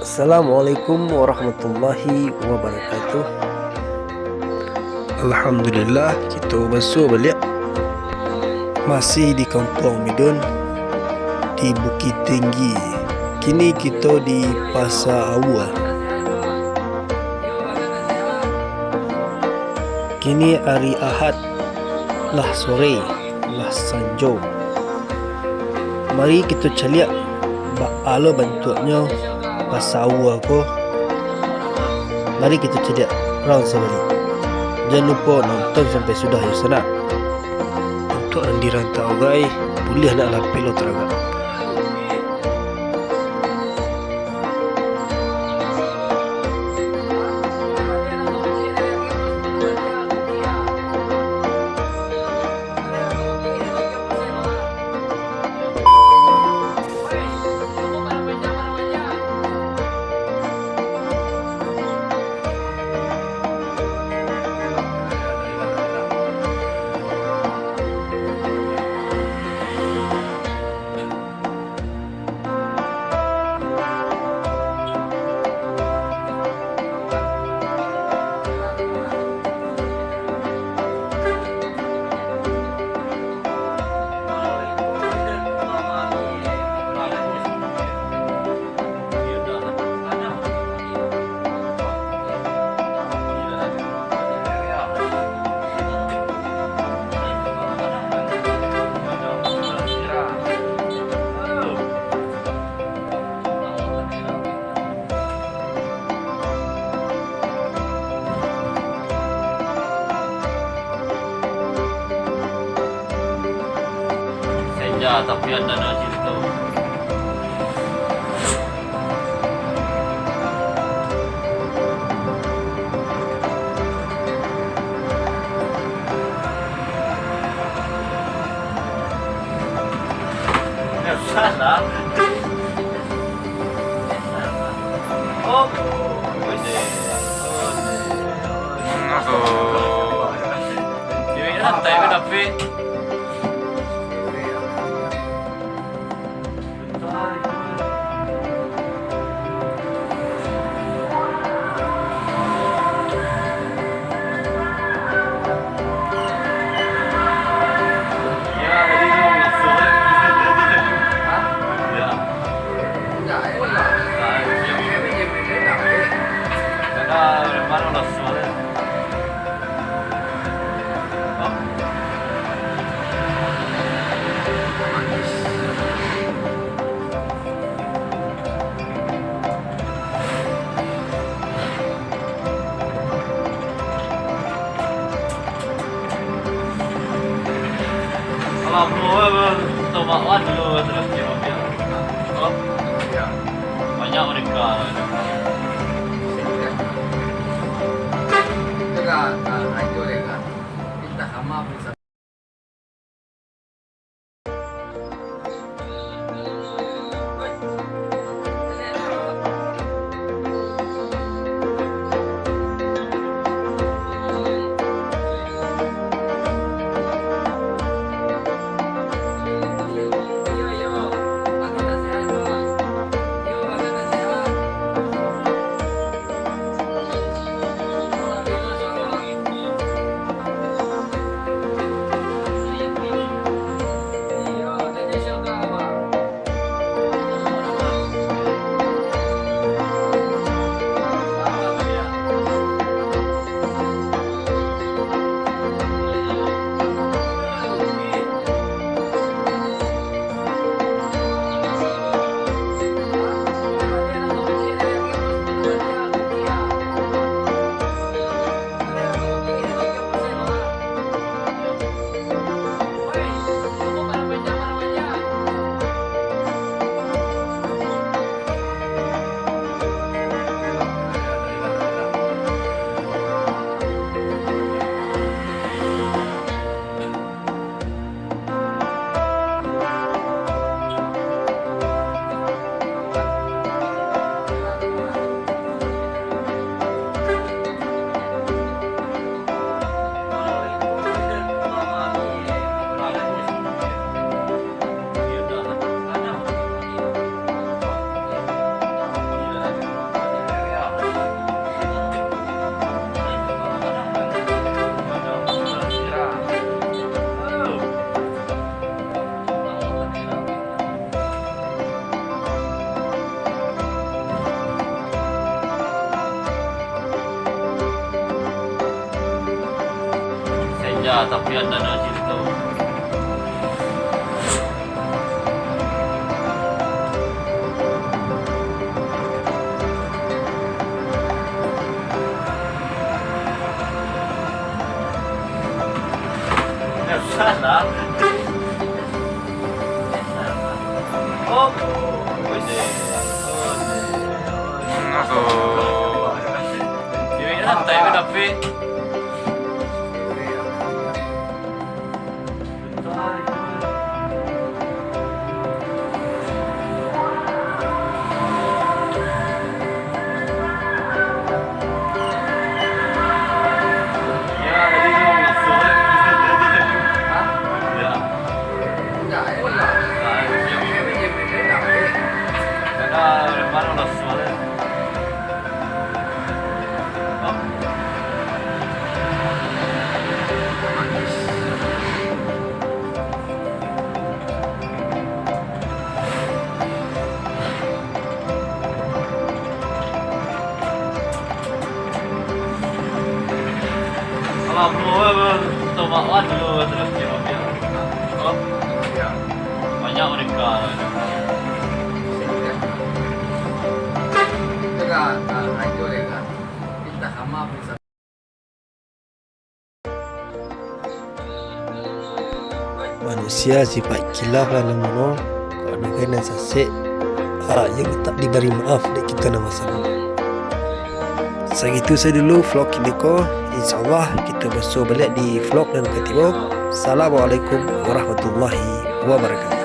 Assalamualaikum warahmatullahi wabarakatuh. Alhamdulillah, kita masuk balik. Masih di kampung Midun, di Bukittinggi. Kini kita di Pasar Aur. Kini hari Ahad, lah sore, lah sanjung. Mari kita caliak ala bentuknya Pasar Aur aku. Mari kita cediak round sebalik. Jangan lupa nonton sampai sudah ya sana. Untuk yang dirantau guys, boleh nak lapis lo teragak. Ya, tapi ada nak cerita. Salah. Oh, ini rantai tapi. Tomawan dulu terus dia mobil. Oh, ya. Banyak mereka. Enggak, ayo lega. Kita sama bisa. Ya, tapi ada najis tu. Ya salah. Oh, ini lantai tapi. Kalau tomawan dulu terus dia. Oh, Ya. banyak mereka. Juga hancur ya kan. Minta sama bisa. Manusia sifat kilaf lah nama kalau kena sasik yang tak diberi maaf dan kita nak masalah. Segitu saya dulu vlog ini ko. InsyaAllah kita bersua balik di vlog dan ketiba. Assalamualaikum warahmatullahi wabarakatuh.